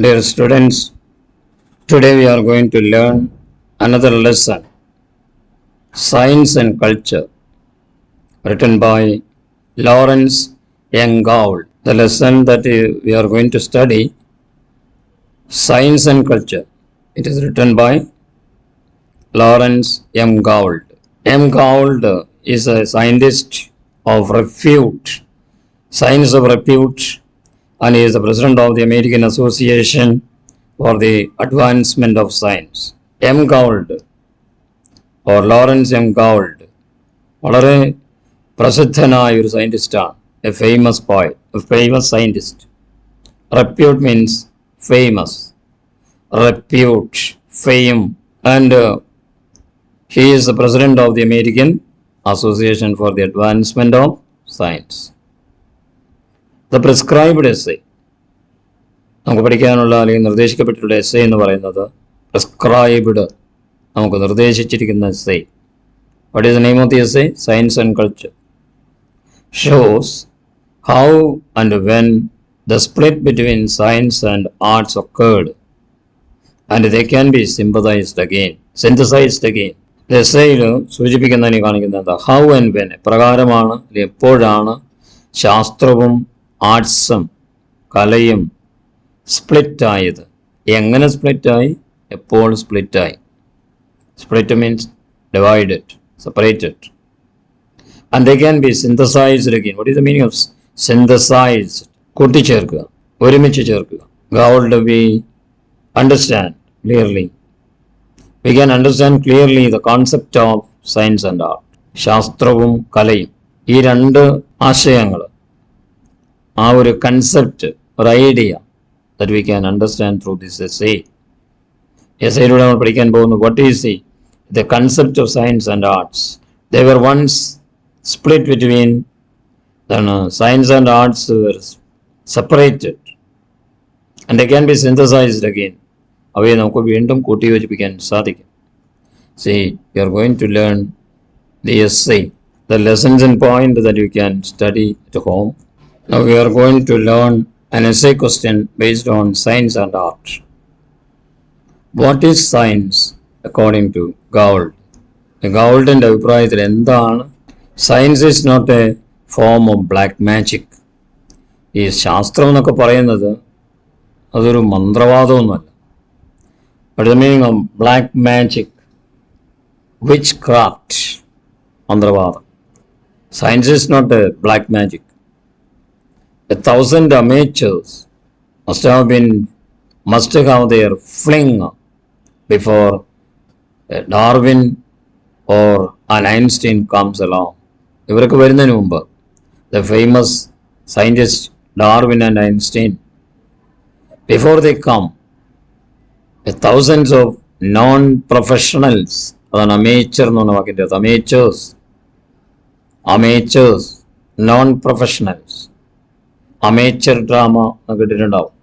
Dear students, today we are going to learn another lesson, Science and Culture, written by Lawrence Young Gould. The lesson that we are going to study, Science and Culture. It is written by Lawrence M. Gould. M. Gould is a scientist of repute, science of repute, and he is the president of the American Association for the Advancement of Science. M. Gould or Lawrence M. Gould വളരെ പ്രസിദ്ധനായ ഒരു സയൻറ്റിസ്റ്റാണ്. A famous poet, a famous scientist. Repute means famous, repute, fame, and he is the president of the American Association for the Advancement of Science. The prescribed essay, നമുക്ക് പഠിക്കാനുള്ള അല്ലെങ്കിൽ നിർദ്ദേശിക്കപ്പെട്ടിട്ടുള്ള essay എന്ന് പറയുന്നത് prescribed, നമുക്ക് നിർദ്ദേശിച്ചിരിക്കുന്ന essay. What is the name of the essay? Science and Culture. Shows how and when the split between science and arts occurred, and they can be synthesized again. എസ്സേയിൽ സൂചിപ്പിക്കുന്നതിന് കാണിക്കുന്നത് how and when, എപ്രകാരമാണ്, എപ്പോഴാണ് ശാസ്ത്രവും ആർട്സും കലയും സ്പ്ലിറ്റായത്, എങ്ങനെ സ്പ്ലിറ്റായി, എപ്പോൾ സ്പ്ലിറ്റായി. Split means divided, separated, and they can be synthesized again. What is the meaning of synthesized? കൂട്ടിച്ചേർക്കുക, ഒരുമിച്ച് ചേർക്കുക. Gould, we understand clearly. We can understand clearly the concept of science and art. ശാസ്ത്രവും കലയും, ഈ രണ്ട് ആശയങ്ങൾ, ആ ഒരു കൺസെപ്റ്റ്, ഒരു idea that we can understand through this essay. എസ്സേയിലൂടെ നമ്മൾ പഠിക്കാൻ പോകുന്നു what is the concept of science and arts. They were once split between, then science and arts were separated, and they can be synthesized again. അവയെ നമുക്ക് വീണ്ടും കൂട്ടിയോജിപ്പിക്കാൻ സാധിക്കും. See, you are going to learn the essay, the lessons and point that you can study at home. Now we are going to learn an essay question based on science and art. What is science according to Gould? ഗൗൾഡിൻ്റെ അഭിപ്രായത്തിൽ എന്താണ് science? Is not a form of black magic. ഈ ശാസ്ത്രം എന്നൊക്കെ പറയുന്നത് അതൊരു മന്ത്രവാദമൊന്നുമല്ല. But the meaning of black magic, witchcraft, മന്ത്രവാദം. Science is not a black magic. 1,000 amateurs must have their fling before Darwin or an Einstein comes along. ഇവർക്ക് വരുന്നതിന് മുമ്പ് the famous scientists Darwin and Einstein, before they come, thousands of non-professionals, അതാണ് amateur എന്ന് പറഞ്ഞ വാക്കിൻ്റെ amateurs, non-professionals. amateur drama എന്നൊക്കെ ഇട്ടിട്ടുണ്ടാവും.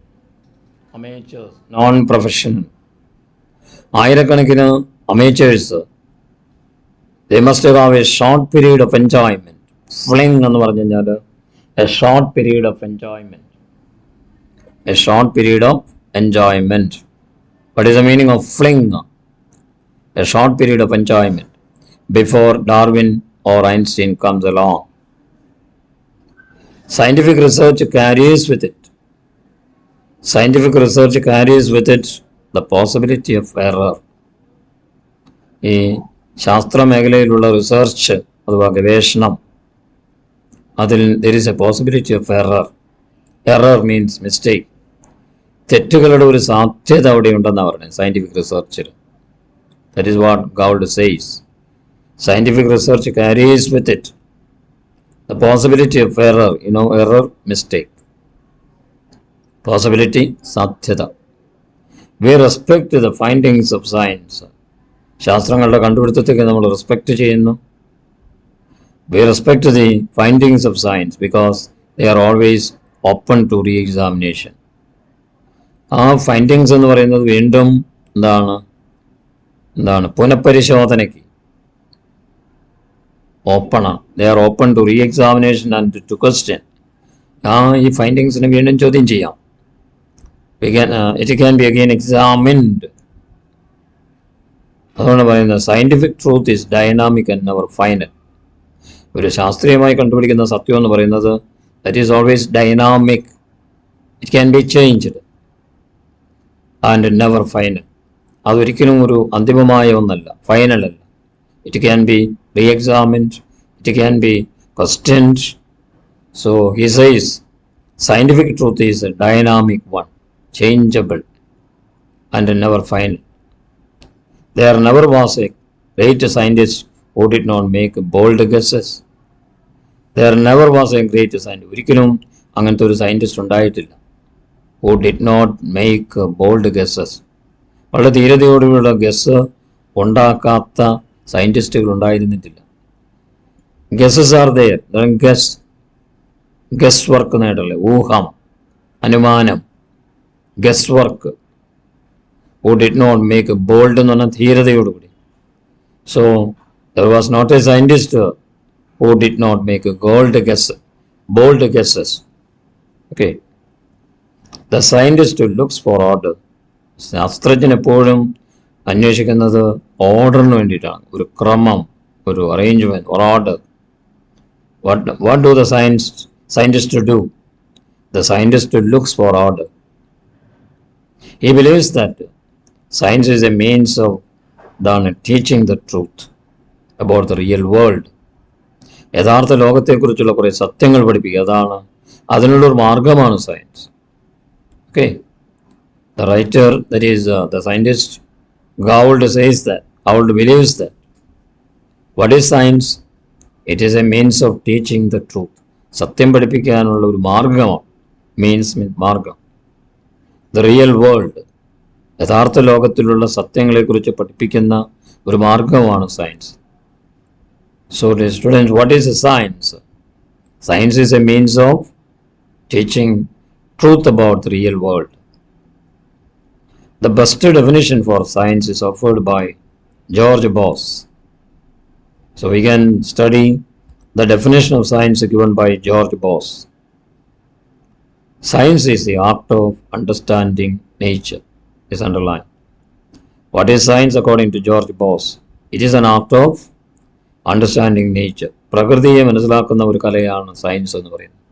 amateurs, non-professional, ആയിരക്കണക്കിന് അമേച്ചേഴ്സ്, they must have a short period of enjoyment. Fling എന്ന് പറഞ്ഞു കഴിഞ്ഞാൽ a short period of enjoyment. A short period of enjoyment. What is the meaning of fling? A short period of enjoyment before Darwin or Einstein comes along. Scientific research carries with it the possibility of error. ഈ ശാസ്ത്ര മേഖലയിലുള്ള research അഥവാ ഗവേഷണം, അതിൽ there is a possibility of error. Error means mistake. തെറ്റുകളുടെ ഒരു സാധ്യത അവിടെ ഉണ്ടെന്നാണ് പറയുന്നത് scientific റിസർച്ചിൽ. That is what Gould says. Scientific research carries with it the possibility of error. Error, mistake. Possibility, സാധ്യത. We respect the findings of science. ശാസ്ത്രങ്ങളുടെ കണ്ടുപിടുത്തത്തേക്ക് നമ്മൾ respect ചെയ്യുന്നു. We respect the findings of science because they are always open to re-examination. ആ findings എന്ന് പറയുന്നത് വീണ്ടും എന്താണ് പുനഃപരിശോധനയ്ക്ക് ഓപ്പണാണ്. They are open to re-examination and to question. ഈ ഫൈൻഡിങ്സിനെ വീണ്ടും ചോദ്യം ചെയ്യാം. it can be again examined. അതുകൊണ്ട് പറയുന്നത് scientific truth is dynamic and never final. ഒരു ശാസ്ത്രീയമായി കണ്ടുപിടിക്കുന്ന സത്യം എന്ന് പറയുന്നത് that is always dynamic. It can be changed and never final. അതൊരിക്കലും ഒരു അന്തിമമായ ഒന്നല്ല, ഫൈനൽ അല്ല. It can be re examined, it can be questioned. So he says scientific truth is a dynamic one, changeable and never final. There never was a great scientist who did not make bold guesses. There never was a great scientist. ഒരിക്കലും അങ്ങനത്തെ ഒരു scientist ഉണ്ടായിട്ടില്ല who did not make bold guesses. വളരെ ധീരതയോടുകൂടിയുള്ള guess ഉണ്ടാക്കാത്ത സയൻറ്റിസ്റ്റുകൾ ഉണ്ടായിരുന്നിട്ടില്ല. Guesses are there. Guesswork നേടല്ലേ, ഊഹം, അനുമാനം, guesswork. who did not make bold എന്ന് പറഞ്ഞാൽ ധീരതയോടുകൂടി. So there was not a scientist who did not make bold guesses. Okay. The scientist looks for order. ശാസ്ത്രജ്ഞൻ എപ്പോഴും അന്വേഷിക്കുന്നത് ഓർഡറിന് വേണ്ടിയിട്ടാണ്, ഒരു ക്രമം, ഒരു അറേഞ്ച്മെന്റ്, ഒരു order. What do the scientist do? The scientist looks for order. He believes that science is a means of teaching the truth about the real world. യഥാർത്ഥ ലോകത്തെക്കുറിച്ചുള്ള കുറേ സത്യങ്ങൾ പഠിപ്പിക്കുക, അതിനുള്ളൊരു മാർഗമാണ് science. Okay. The writer, that is the scientist, Gould believes that. What is science? It is a means of teaching the truth. സത്യം പഠിപ്പിക്കാനുള്ള ഒരു മാർഗമാണ്. മാർഗം. The real world, യഥാർത്ഥ ലോകത്തിലുള്ള സത്യങ്ങളെക്കുറിച്ച് പഠിപ്പിക്കുന്ന ഒരു മാർഗമാണ് science. So dear students, what is science? Science is a means of teaching truth about the real world. The best definition for science is offered by George Boss. So we can study the definition of science given by George Boss. Science is the art of understanding nature, is underlined. What is science according to George Boss? It is an art of understanding nature. പ്രകൃതിയെ മനസ്സിലാക്കുന്ന ഒരു കലയാണ് science എന്ന് പറയുന്നത്.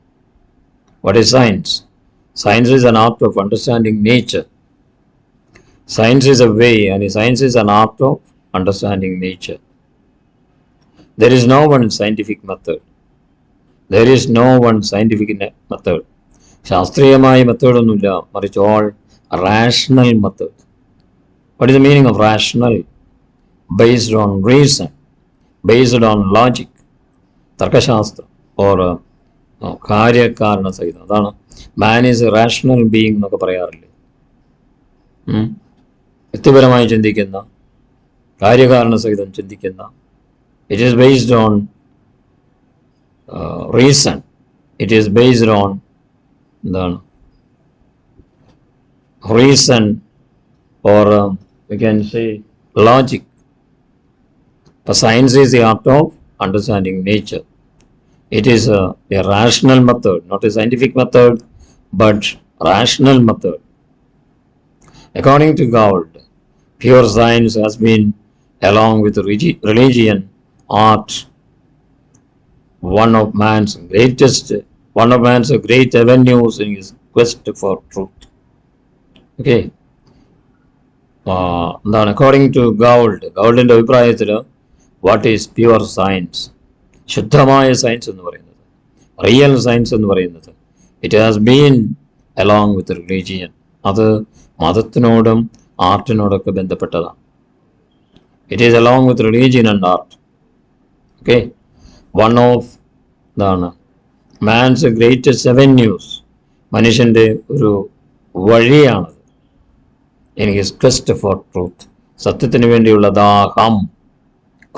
What is science? Science is an art of understanding nature. Science is a way, and science is an art of understanding nature. There is no one scientific method. There is no one scientific method. ശാസ്ത്രീയമായ method ഒന്നുമില്ല, മറിച്ച് all rational method. What is the meaning of rational? Based on reason, based on logic. തർക്കശാസ്ത്രം or കാര്യകാരണ സഹിതം. അതാണ് man is A rational being എന്നൊക്കെ പറയാറില്ലേ. യുക്തിപരമായി ചിന്തിക്കുന്ന, കാര്യകാരണ സഹിതം ചിന്തിക്കുന്ന. It is based on reason. It is based on reason or we can say logic. But science is the art of understanding nature. It is a rational method, not a scientific method, but rational method. According to Gould, pure science has been, along with religion, art, one of man's great avenues in his quest for truth. Okay. According to Gouldന്റെ അഭിപ്രായത്തിൽ what is pure science? ശുദ്ധമായ science എന്ന് പറയുന്നത്, real science എന്ന് പറയുന്നത്, it has been along with religion. അത് മതത്തിനോടും ആർട്ടിനോടൊക്കെ ബന്ധപ്പെട്ടതാണ്. It is along with religion and art. Okay. One of man's greatest avenues, മനുഷ്യൻ്റെ ഒരു വഴിയാണത്. In his quest for truth, സത്യത്തിന് വേണ്ടിയുള്ള ദാഹം.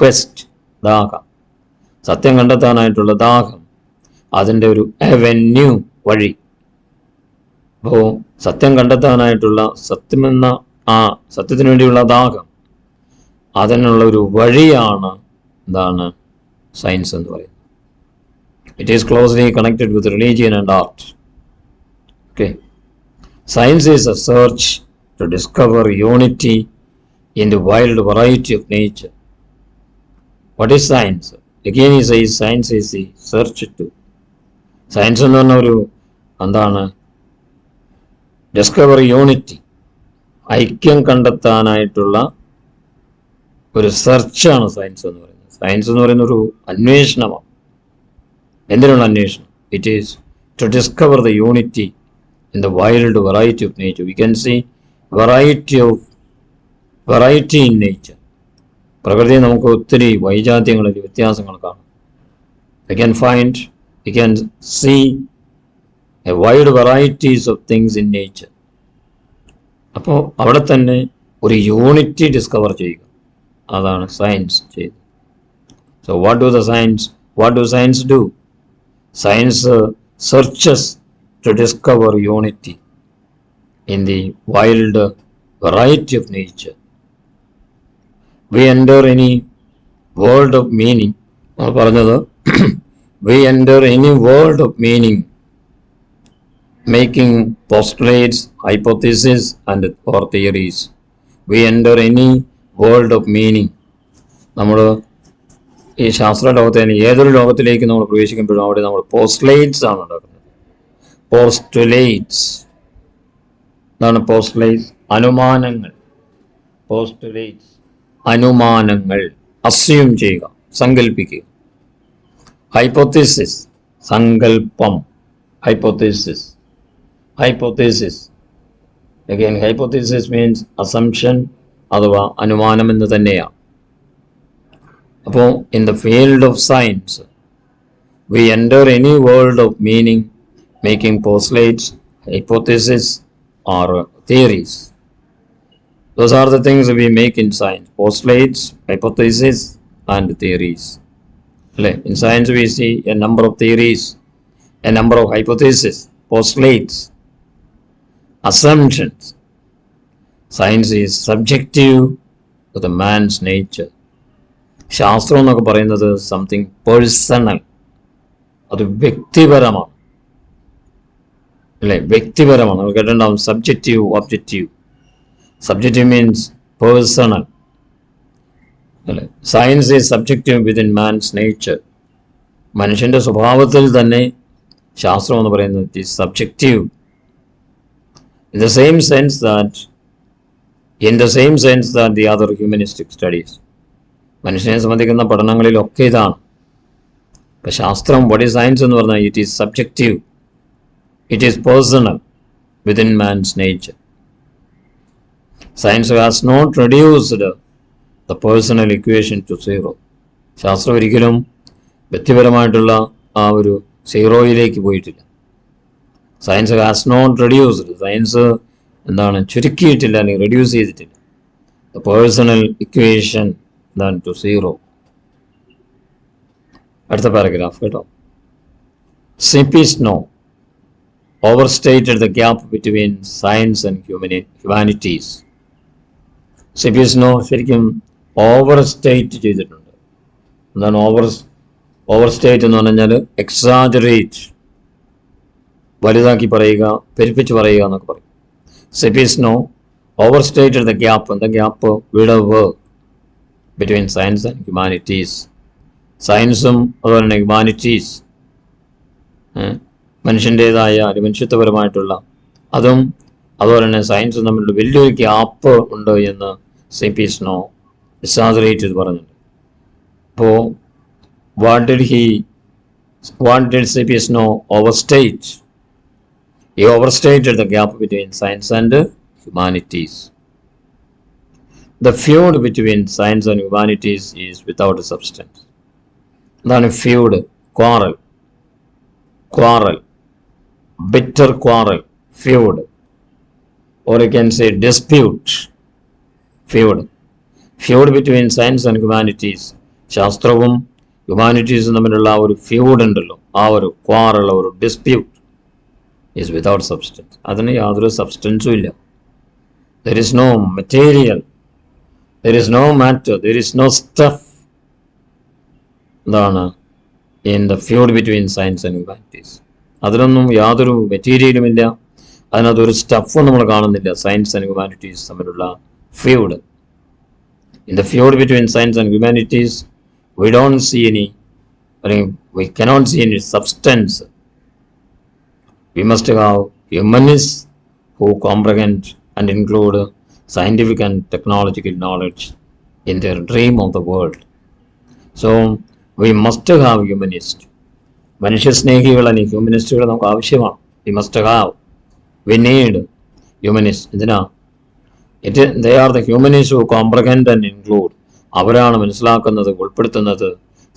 ക്വസ്റ്റ്, ദാഹം, സത്യം കണ്ടെത്താനായിട്ടുള്ള ദാഹം, അതിൻ്റെ ഒരു അവന്യൂ, വഴി. അപ്പോൾ സത്യം കണ്ടെത്താനായിട്ടുള്ള, സത്യത്തിന് വേണ്ടിയുള്ള ദാഹം, അതിനുള്ള ഒരു വഴിയാണ് സയൻസ് എന്ന് പറയുന്നത്. It is closely connected with religion and art. Okay. Science is a search to discover unity in the wild variety of nature. What is science? Again he says science is the search to. Science എന്ന് പറഞ്ഞ ഒരു എന്താണ്, discover unity, ഐക്യം കണ്ടെത്താനായിട്ടുള്ള ഒരു സെർച്ചാണ് science എന്ന് പറയുന്നത്. Science എന്ന് പറയുന്ന ഒരു അന്വേഷണമാണ്. എന്തിനുള്ള അന്വേഷണം? It is to discover the unity in the wild variety of nature. We can see variety in nature. പ്രകൃതിയിൽ നമുക്ക് ഒത്തിരി വൈജാത്യങ്ങളിൽ വ്യത്യാസങ്ങൾ കാണും. We can see a wide varieties of things in nature. അപ്പോൾ അവിടെ തന്നെ ഒരു യൂണിറ്റി ഡിസ്കവർ ചെയ്യുക, അതാണ് സയൻസ് ചെയ്തത്. So what do science do? Science searches to discover unity in the wild variety of nature. We enter any world of meaning. We enter any world of meaning, making postulates, hypotheses, and or theories. We enter any world of meaning. നമ്മൾ ഈ ശാസ്ത്ര ലോകത്തെ ഏതൊരു ലോകത്തിലേക്ക് നമ്മൾ പ്രവേശിക്കുമ്പോഴും അവിടെ നമ്മൾ postulates ആണ് ഉണ്ടാക്കുന്നത്. പോസ്റ്റുലേറ്റ്സ്. എന്താണ് പോസ്റ്റുലേറ്റ്സ്? അനുമാനങ്ങൾ. പോസ്റ്റുലേറ്റ്സ് അനുമാനങ്ങൾ, അസ്യൂം ചെയ്യുക, സങ്കല്പിക്കുക. ഹൈപ്പോത്തീസിസ് സങ്കല്പം. Hypothesis again hypothesis means assumption അഥവാ അനുമാനം എന്ന് തന്നെയാണ്. അപ്പോൾ in the field of science we enter any world of meaning, making postulates, hypotheses, or theories. Those are the things we make in science: postulates, hypotheses, and theories. In science we see a number of theories, a number of hypotheses, postulates, assumptions. Science is subjective to the man's nature. ശാസ്ത്രം എന്നൊക്കെ പറയുന്നത് something personal, അത് വ്യക്തിപരമാണ്. വ്യക്തിപരമാണ്. നമ്മൾ കേട്ടിട്ടുണ്ടാവും subjective, objective. Subjective means personal. Science is subjective within man's nature. മനുഷ്യന്റെ സ്വഭാവത്തിൽ തന്നെ ശാസ്ത്രം എന്ന് പറയുന്നത് it is subjective. In the same sense that the other humanistic studies. മനുഷ്യനെ സംബന്ധിക്കുന്ന പഠനങ്ങളിലൊക്കെ ഇതാണ്. ഇപ്പം ശാസ്ത്രം, what is science എന്ന് പറഞ്ഞാൽ it is subjective. It is personal within man's nature. Science has not reduced the personal equation to zero. ശാസ്ത്രം ഒരിക്കലും വ്യക്തിപരമായിട്ടുള്ള ആ ഒരു സീറോയിലേക്ക് പോയിട്ടില്ല. Science has not reduced. Science എന്താണ്, ചുരുക്കിയിട്ടില്ല, അല്ലെങ്കിൽ റെഡ്യൂസ് ചെയ്തിട്ടില്ല ദ പേഴ്സണൽ ഇക്വേഷൻ എന്താണ് ടു സീറോ. അടുത്ത പാരഗ്രാഫ് കേട്ടോ. C.P. Snow overstated the gap between science and humanities. C.P. Snow ശരിക്കും ഓവർസ്റ്റേറ്റ് ചെയ്തിട്ടുണ്ട്. എന്താണ് ഓവർസ്റ്റേറ്റ് എന്ന് പറഞ്ഞാൽ എക്സാജറേറ്റ്, വലുതാക്കി പറയുക, പെരുപ്പിച്ച് പറയുക എന്നൊക്കെ പറയും. C.P. Snow overstated the gap വിടവ് between science and humanities. സയൻസും അതുപോലെ തന്നെ ഹ്യൂമാനിറ്റീസ്, മനുഷ്യൻ്റെതായ മനുഷ്യത്വപരമായിട്ടുള്ള അതും അതുപോലെ തന്നെ സയൻസും തമ്മിലുള്ള വലിയൊരു ഗ്യാപ്പ് ഉണ്ട് എന്ന് C.P. Snow എക്സാജറേറ്റ് ചെയ്ത് പറഞ്ഞിട്ടുണ്ട്. അപ്പോൾ what did C.P. Snow overstate? He overstated the gap between science and humanities. The feud between science and humanities is without substance. എന്താണ് ഫ്യൂഡ്? quarrel, bitter quarrel, feud, or you can say dispute. Feud between science and humanities. ശാസ്ത്രവും ഹ്യൂമാനിറ്റീസും തമ്മിലുള്ള ആ ഒരു ഫ്യൂഡ് ഉണ്ടല്ലോ, ആ ഒരു quarrel, ഒരു dispute is without substance. അതിന് യാതൊരു സബ്സ്റ്റൻസും ഇല്ല. There is no material, there is no matter, there is no stuff. എന്താണ് in the feud between science and humanities? അതിലൊന്നും യാതൊരു മെറ്റീരിയലുമില്ല, അതിനകത്തൊരു സ്റ്റഫും നമ്മൾ കാണുന്നില്ല. സയൻസ് ആൻഡ് ഹ്യൂമാനിറ്റീസ് തമ്മിലുള്ള ഫ്യൂഡ്. In the ഫ്യൂഡ് between science and humanities we don't see any, we cannot see any substance. We must have humanists who comprehend and include scientific and technological knowledge in their dream of the world. So we must have humanists. മനുഷ്യസ്നേഹികൾ അല്ലെങ്കിൽ ഹ്യൂമനിസ്റ്റുകൾ നമുക്ക് ആവശ്യമാണ്. We must have, we need humanists. എന്തിനാ? They are the humanists who comprehend and include. അവരാണ് മനസ്സിലാക്കുന്നത്, ഉൾപ്പെടുത്തുന്നത്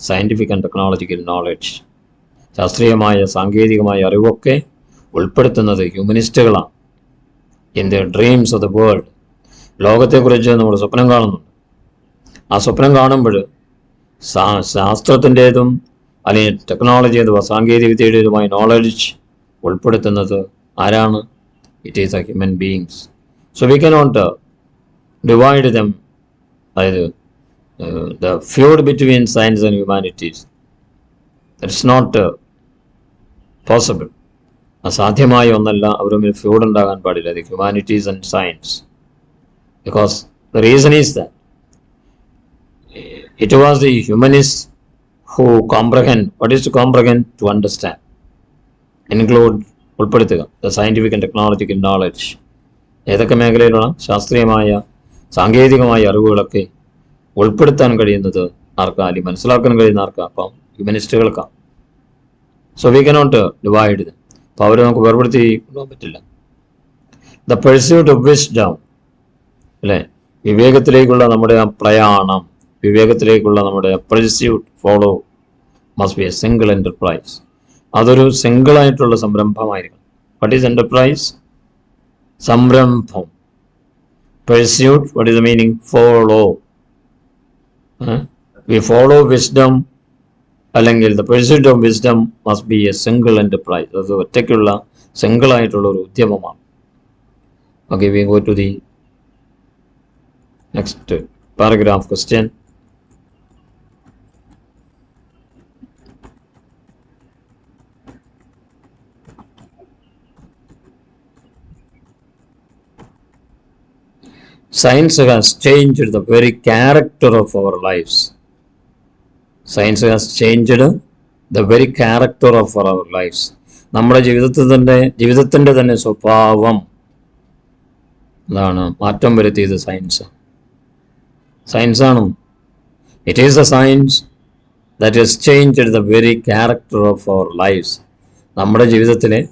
scientific and technological knowledge, ശാസ്ത്രീയമായ സാങ്കേതികമായ അറിവൊക്കെ ഉൾപ്പെടുത്തുന്നത് ഹ്യൂമനിസ്റ്റുകളാണ്. In the dreams of the world, ലോകത്തെക്കുറിച്ച് നമ്മൾ സ്വപ്നം കാണുന്നുണ്ട്. ആ സ്വപ്നം കാണുമ്പോൾ ശാസ്ത്രത്തിൻ്റേതും അല്ലെങ്കിൽ ടെക്നോളജി അഥവാ സാങ്കേതികവിദ്യയുടേതുമായ നോളജ് ഉൾപ്പെടുത്തുന്നത് ആരാണ്? It is A human beings. So we cannot divide dum, അതായത് the feud between science and humanities. It's not possible. അസാധ്യമായ ഒന്നല്ല അവർ തമ്മിൽ ഫ്യൂഡ് ഉണ്ടാകാൻ പാടില്ല, the humanities and science, because the reason is that it was the humanists who comprehend. What is to comprehend? To understand, include, ഉൾപ്പെടുത്തുക the scientific and technological knowledge. ഏതൊക്കെ മേഖലയിലുള്ള ശാസ്ത്രീയമായ സാങ്കേതികമായ അറിവുകളൊക്കെ ഉൾപ്പെടുത്താൻ കഴിയുന്നത് ആർക്കാ, അല്ലെങ്കിൽ മനസ്സിലാക്കാൻ കഴിയുന്ന ആർക്കാ? അപ്പം ഹ്യൂമനിസ്റ്റുകൾക്കാണ്. So we cannot divide. അപ്പോൾ അവർ നമുക്ക് വേർപെടുത്തി കൊണ്ടുപോകാൻ പറ്റില്ല. ദ പെർസ്യൂട്ട് ഓഫ് വിസ്ഡം, അല്ലേ, വിവേകത്തിലേക്കുള്ള നമ്മുടെ ആ പ്രയാണം, വിവേകത്തിലേക്കുള്ള നമ്മുടെ pursuit, follow, must be a single enterprise. അതൊരു സിംഗിളായിട്ടുള്ള സംരംഭമായിരിക്കണം. What is enterprise? സംരംഭം. Pursuit, what is the meaning? Follow. We follow wisdom, അല്ലെങ്കിൽ the pursuit of wisdom must be a single enterprise. അത് ഒറ്റയ്ക്കുള്ള സിംഗിൾ ആയിട്ടുള്ള ഒരു ഉദ്യമമാണ്. Okay, we go to the next paragraph question. Science has changed the very character of our lives. Science has changed the very character of our lives. നമ്മുടെ ജീവിതത്തിൻ്റെ തന്നെ സ്വഭാവം അതാണ് മാറ്റം വരുത്തിയത് സയൻസ്. സയൻസാണ്. It is a science that has changed the very character of our lifes. നമ്മുടെ ജീവിതത്തിലെ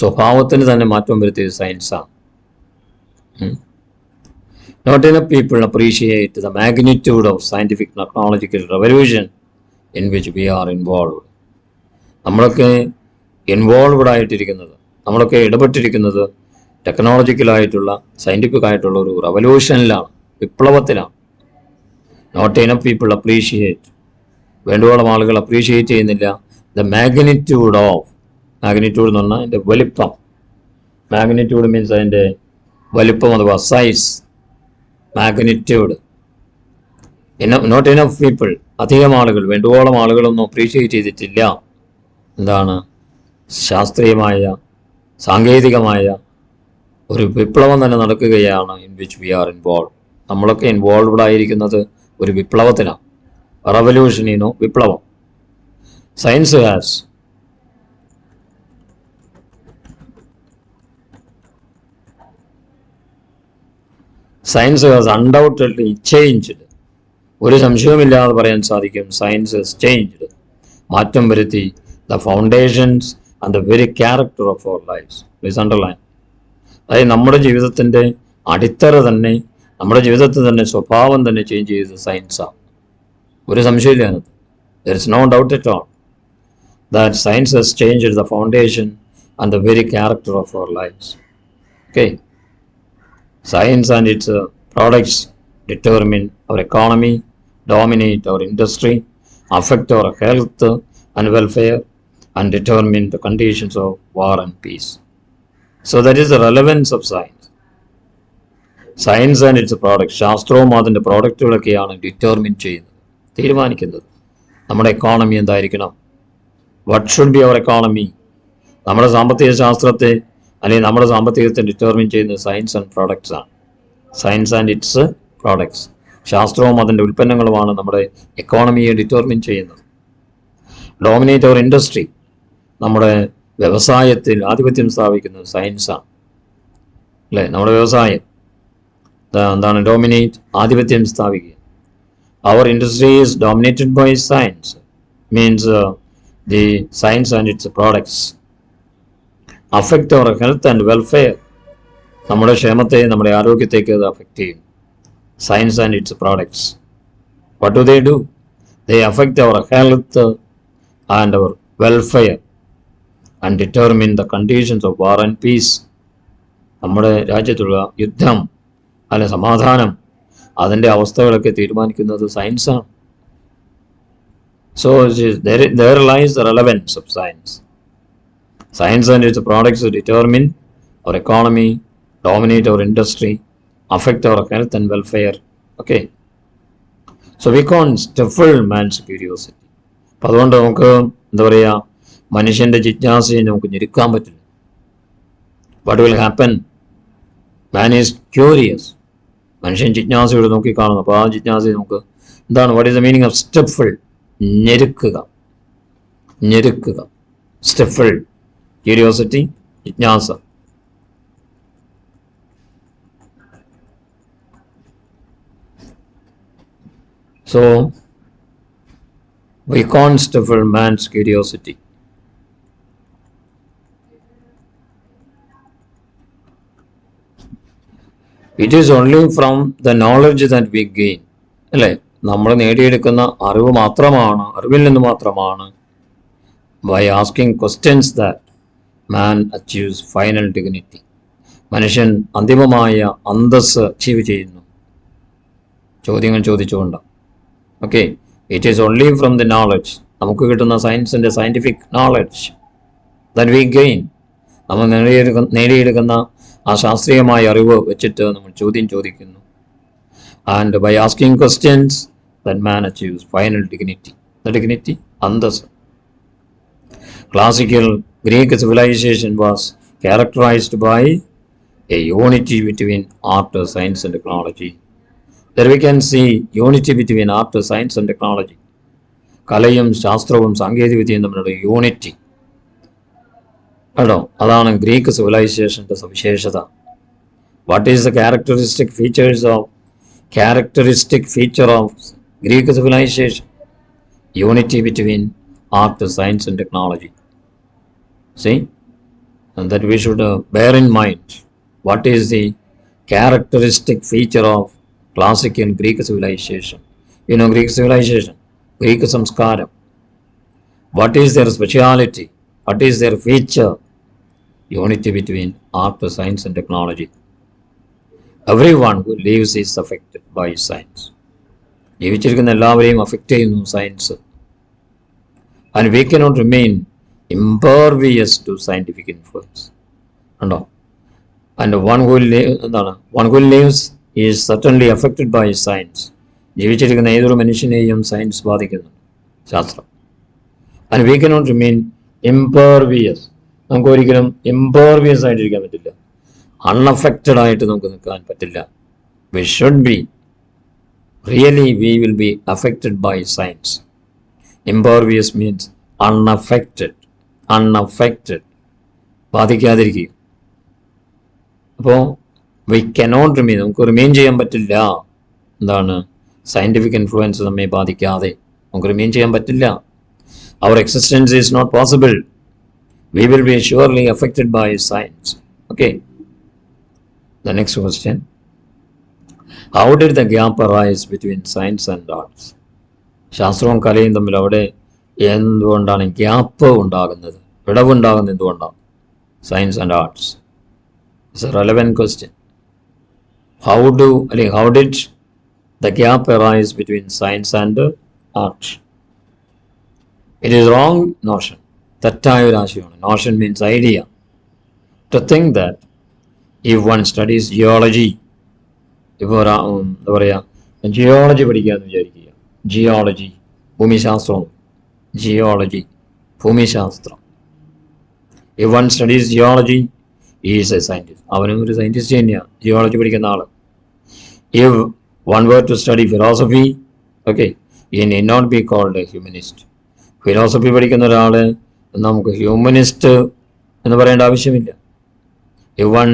സ്വഭാവത്തിന് തന്നെ മാറ്റം വരുത്തിയത് സയൻസാണ്. Not enough people appreciate the magnitude of scientific technological revolution in which we are involved. നമ്മളൊക്കെ ഇൻവോൾവ്ഡ് ആയിട്ടിരിക്കുന്നത്, നമ്മളൊക്കെ ഇടപെട്ടിരിക്കുന്നത് ടെക്നോളജിക്കലായിട്ടുള്ള സയൻറ്റിഫിക് ആയിട്ടുള്ള ഒരു റവല്യൂഷനിലാണ്, വിപ്ലവത്തിലാണ്. നോട്ട് ഇനഫ് പീപ്പിൾ അപ്രീഷിയേറ്റ്, വേണ്ടുവോളം ആളുകൾ അപ്രീഷിയേറ്റ് ചെയ്യുന്നില്ല ദ മാഗ്നിറ്റ്യൂഡ് ഓഫ്. മാഗ്നിറ്റ്യൂഡ് എന്ന് പറഞ്ഞാൽ അതിൻ്റെ വലിപ്പം. മാഗ്നിറ്റ്യൂഡ് മീൻസ് അതിൻ്റെ വലിപ്പം അഥവാ size. Magnitude. Not enough people, അധികം ആളുകൾ, വേണ്ടുവോളം ആളുകളൊന്നും അപ്രീഷിയേറ്റ് ചെയ്തിട്ടില്ല. എന്താണ്? ശാസ്ത്രീയമായ സാങ്കേതികമായ ഒരു വിപ്ലവം തന്നെ നടക്കുകയാണ് in which we are involve. നമ്മളൊക്കെ ഇൻവോൾവ്ഡ് ആയിരിക്കുന്നത് ഒരു വിപ്ലവത്തിലാണ്. റവല്യൂഷനീനോ വിപ്ലവം. Science has undoubtedly changed. ഒരു സംശയവുമില്ലാതെ പറയാൻ സാധിക്കും സയൻസ് ഹാസ് ചേഞ്ച്ഡ്, മാറ്റം വരുത്തി the foundations and the very character of our lifes. Please underline. അതായത് നമ്മുടെ ജീവിതത്തിൻ്റെ അടിത്തറ തന്നെ, നമ്മുടെ ജീവിതത്തിൽ തന്നെ സ്വഭാവം തന്നെ ചേഞ്ച് ചെയ്തത് സയൻസാണ്. ഒരു സംശയമില്ല അതിനകത്ത്. There is no doubt at all that science has changed the foundation and the very character of our lifes. Okay. Science and its products determine our economy, dominate our industry, affect our health and welfare, and determine the conditions of war and peace. So that is the relevance of science. Science and its products, ശാസ്ത്രവും അതിൻ്റെ പ്രോഡക്റ്റുകളൊക്കെയാണ് determine ചെയ്യുന്നത്, തീരുമാനിക്കുന്നത് നമ്മുടെ economy എന്തായിരിക്കണം. What should be our economy? നമ്മുടെ സാമ്പത്തിക ശാസ്ത്രത്തെ അല്ലെങ്കിൽ നമ്മുടെ സാമ്പത്തികത്തെ ഡിറ്റർമിൻ ചെയ്യുന്നത് സയൻസ് ആൻഡ് പ്രോഡക്ട്സ് ആണ്. Science and it's products. ശാസ്ത്രവും അതിൻ്റെ ഉൽപ്പന്നങ്ങളുമാണ് നമ്മുടെ എക്കോണമിയെ ഡിറ്റർമിൻ ചെയ്യുന്നത്. Dominate our industry. നമ്മുടെ വ്യവസായത്തിൽ ആധിപത്യം സ്ഥാപിക്കുന്നത് സയൻസാണ് അല്ലേ? നമ്മുടെ വ്യവസായം എന്താണ്? ഡോമിനേറ്റ്, ആധിപത്യം സ്ഥാപിക്കുക. Our industry is dominated by science, means the science and its products affect our health and welfare. നമ്മുടെ ക്ഷേമത്തെ, നമ്മുടെ ആരോഗ്യത്തേക്ക് അത് അഫക്റ്റ് ചെയ്യും. Science and it's products. What do? They affect our health and our welfare and determine the conditions of war and peace. നമ്മുടെ രാജ്യത്തുള്ള യുദ്ധം അല്ലെ സമാധാനം, അതിൻ്റെ അവസ്ഥകളൊക്കെ തീരുമാനിക്കുന്നത് സയൻസാണ്. So there lies the relevance of science. Science and its products determine our economy, dominate our industry, affect our health and welfare. Okay. So we can't stifle man's curiosity. അപ്പം അതുകൊണ്ട് നമുക്ക് എന്താ പറയുക, മനുഷ്യൻ്റെ ജിജ്ഞാസയെ നമുക്ക് ഞെരുക്കാൻ പറ്റില്ല. What will happen? Man is curious. മനുഷ്യൻ ജിജ്ഞാസയോട് നോക്കിക്കാണുന്നു. അപ്പോൾ ആ ജിജ്ഞാസയെ നമുക്ക് എന്താണ്? What is the meaning of stifle? ഞെരുക്കുക, ഞെരുക്കുക. സ്റ്റെഫിൾ, ക്യൂരിയോസിറ്റി, ജിജ്ഞാസ. So we can't stifle man's curiosity. It is only from the knowledge that we gain. അല്ലേ? നമ്മൾ നേടിയെടുക്കുന്ന അറിവിൽ നിന്ന് മാത്രമാണ് by asking questions that man achieves final dignity. മനുഷ്യൻ അന്തിമമായ അന്തസ്സ് അച്ചീവ് ചെയ്യുന്നു ചോദ്യങ്ങൾ ചോദിച്ചുകൊണ്ടാണ്. Okay. It is only from the knowledge. നമുക്ക് കിട്ടുന്ന സയൻസിൻ്റെ scientific knowledge that we gain. നമ്മൾ നേടിയെടുക്കുന്ന ആ ശാസ്ത്രീയമായ അറിവ് വെച്ചിട്ട് നമ്മൾ ചോദ്യം ചോദിക്കുന്നു. And by asking questions that man achieves final dignity. The dignity, അന്തസ്. Classical Greek civilization was characterized by a unity between art, science and technology. There we can see unity between art, science and technology. കലയും ശാസ്ത്രവും സാങ്കേതികവിദ്യയും തമ്മിലുള്ള unity. കേട്ടോ, അതാണ് Greek സിവിലൈസേഷൻ്റെ സവിശേഷത. What is the characteristic feature of Greek civilization? Unity between art, science and technology. See, and that we should bear in mind what is the characteristic feature of classical Greek civilization. You know, Greek civilization, Greek samskaram. What is their speciality? What is their feature? Unity between art, science and technology. Everyone who lives is affected by science. ജീവിച്ചിരിക്കുന്ന എല്ലാവരെയും affect ചെയ്യുന്നു science. And we cannot remain impervious to scientific influence. And one who lives is certainly affected by science. ജീവിച്ചിരിക്കുന്ന ഏതൊരു മനുഷ്യനെയും science ബാധിക്കുന്നു, ശാസ്ത്രം. And we cannot remain impervious. നമുക്ക് ഒരിക്കലും impervious ആയിട്ടിരിക്കാൻ പറ്റില്ല. Unaffected ആയിട്ട് നമുക്ക് നിൽക്കാൻ പറ്റില്ല. We should be, really we will be affected by science. Impervious means unaffected. ബാധിക്കാതിരിക്കുക. അപ്പോൾ വി കനോട്ട് റിമെയിൻ, നമുക്ക് റിമെയിൻ ചെയ്യാൻ പറ്റില്ല. എന്താണ്? സയൻറ്റിഫിക് ഇൻഫ്ലുവൻസ് നമ്മെ ബാധിക്കാതെ നമുക്ക് റിമെയിൻ ചെയ്യാൻ പറ്റില്ല. Our existence is not possible. We will be surely affected by science. Okay. The next question, how did the gap arise between science and arts? ശാസ്ത്രവും കലയും തമ്മിൽ അവിടെ എന്തുകൊണ്ടാണ് ഗ്യാപ്പ് ഉണ്ടാകുന്നത്, വിടവുണ്ടാകുന്നത് എന്തുകൊണ്ടാണ്? Science and arts. It's a relevant question. How did the gap arise between science and art? It is wrong notion. തെറ്റായ ഒരു ആശയമാണ്. Notion means idea. To think that if one studies geology, ഇപ്പോൾ എന്താ പറയുക, geology പഠിക്കാമെന്ന് വിചാരിക്കുക. Geology, ഭൂമിശാസ്ത്രം. Geology, ഭൂമിശാസ്ത്രം. If one studies geology, is a scientist. അവനും ഒരു സയൻറ്റിസ്റ്റ് തന്നെയാണ്, ജിയോളജി പഠിക്കുന്ന ആൾ. If one were to study philosophy, okay, he need not be called a humanist. Philosophy പഠിക്കുന്ന ഒരാൾ നമുക്ക് ഹ്യൂമനിസ്റ്റ് എന്ന് പറയേണ്ട ആവശ്യമില്ല. If one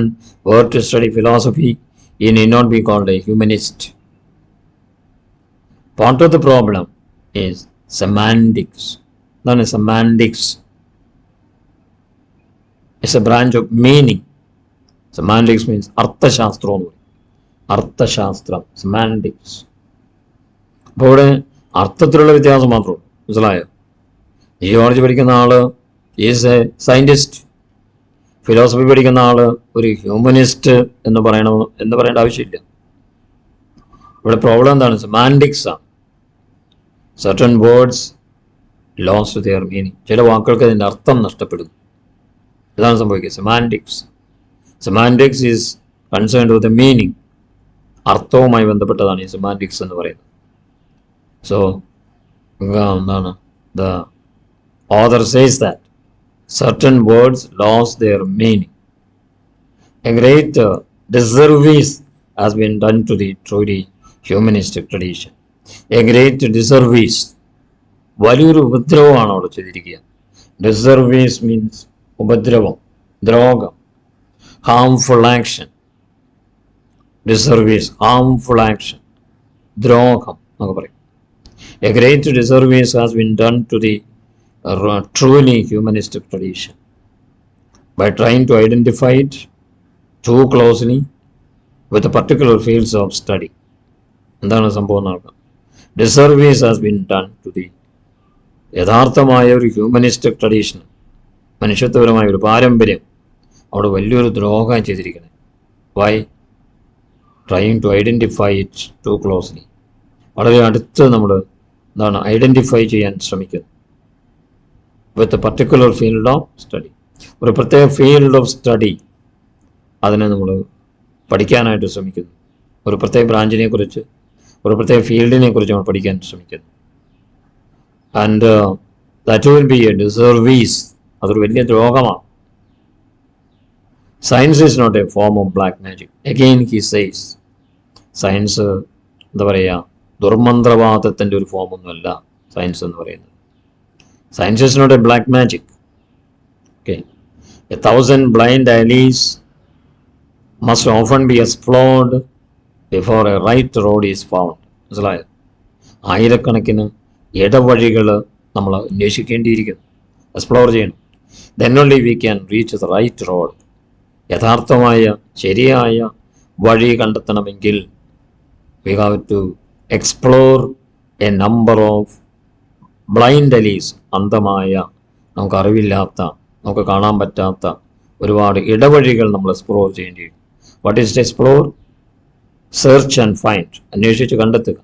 were to study philosophy, he need not be called a humanist. Part of the problem is semantics. That is semantics. It's a branch of meaning. Semantics means arthashastram. Arthashastram, semantics. അപ്പോൾ ഇവിടെ അർത്ഥത്തിലുള്ള വ്യത്യാസം മാത്രമേ ഉള്ളൂ. മനസ്സിലായോ? Geology പഠിക്കുന്ന ആൾ is a scientist. Philosophy പഠിക്കുന്ന ആൾ ഒരു ഹ്യൂമനിസ്റ്റ് എന്ന് പറയേണ്ട ആവശ്യമില്ല. ഇവിടെ പ്രോബ്ലം എന്താണ്? സെമാൻറ്റിക്സ് ആണ്. Certain words lost their meaning. ചില വാക്കുകൾക്ക് അതിൻ്റെ അർത്ഥം നഷ്ടപ്പെടുന്നു. ഇതാണ് സംഭവിക്കുക. Semantics. Semantics is concerned with the meaning. അർത്ഥവുമായി ബന്ധപ്പെട്ടതാണ് ഈ സെമാൻറ്റിക്സ് എന്ന് പറയുന്നത്. സോ എന്താണ്? The author says that certain words lost their meaning. A great disservice has been done to the truly humanistic tradition. A great disservice. വലിയൊരു ഉപദ്രവമാണ് അവിടെ ചെയ്തിരിക്കുക. Disservice means ഉപദ്രവം, ദ്രോഹം, harmful action. Disservice, harmful action, ദ്രോഹം എന്നൊക്കെ പറയും. A great disservice has been done to the truly humanistic tradition by trying to identify it too closely with the particular fields of study. എന്താണ് സംഭവം നടക്കുക? Disservice has been done to the യഥാർത്ഥമായ ഒരു humanistic tradition, മനുഷ്യത്വപരമായ ഒരു പാരമ്പര്യം അവിടെ വലിയൊരു ദ്രോഹം ചെയ്തിരിക്കുന്നത്. Why? Trying to identify it too closely. വളരെ അടുത്ത് നമ്മൾ എന്താണ് ഐഡൻറ്റിഫൈ ചെയ്യാൻ ശ്രമിക്കുന്നത്. With a particular field of study. ഒരു പ്രത്യേക ഫീൽഡ് ഓഫ് സ്റ്റഡി അതിനെ നമ്മൾ പഠിക്കാനായിട്ട് ശ്രമിക്കുന്നു. ഒരു പ്രത്യേക ബ്രാഞ്ചിനെ കുറിച്ച്, ഒരു പ്രത്യേക ഫീൽഡിനെ കുറിച്ച് നമ്മൾ പഠിക്കാൻ ശ്രമിക്കുന്നു. And that will be a disservice. അതൊരു വലിയ ദ്രോഹമാണ്. Science is not a form of black magic. Again he says, science എന്താ പറയുക, ദുർമന്ത്രവാദത്തിൻ്റെ ഒരു ഫോമൊന്നുമല്ല സയൻസ് എന്ന് പറയുന്നത്. Science is not a black magic. Okay. 1,000 blind alleys must often be explored before a right road is found. മനസ്സിലായോ? ആയിരക്കണക്കിന് ഇടവഴികൾ നമ്മൾ അന്വേഷിക്കേണ്ടിയിരിക്കുന്നു, explore ചെയ്യണം. Then only we can reach the right road. യഥാർത്ഥമായ ശരിയായ വഴി കണ്ടെത്തണമെങ്കിൽ we have to explore a number of blind alleys, അന്ധമായ, നമുക്ക് അറിവില്ലാത്ത, നമുക്ക് കാണാൻ പറ്റാത്ത ഒരുപാട് ഇടവഴികൾ നമ്മൾ എക്സ്പ്ലോർ ചെയ്യേണ്ടി വരും. What is to explore? Search and find, അന്വേഷിച്ച് കണ്ടെത്തുക.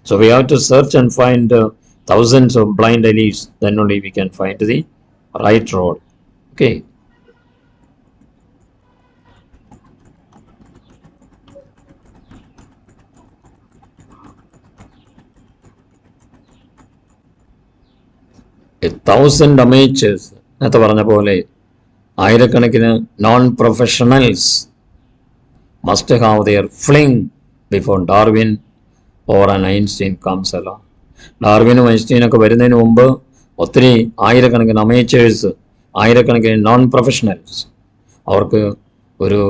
So we have to search and find thousands of blind alleys, then only we can find the right road. Okay. A thousand amateurs, നേരത്തെ പറഞ്ഞ പോലെ ആയിരക്കണക്കിന് non professionals must have their fling before Darwin or an Einstein comes along. ഡാർവിനും ഐൻസ്റ്റീനൊക്കെ വരുന്നതിന് മുമ്പ് ഒത്തിരി ആയിരക്കണക്കിന് അമേച്ചേഴ്സ്, ആയിരക്കണക്കിന് non professionals, അവർക്ക് ഒരു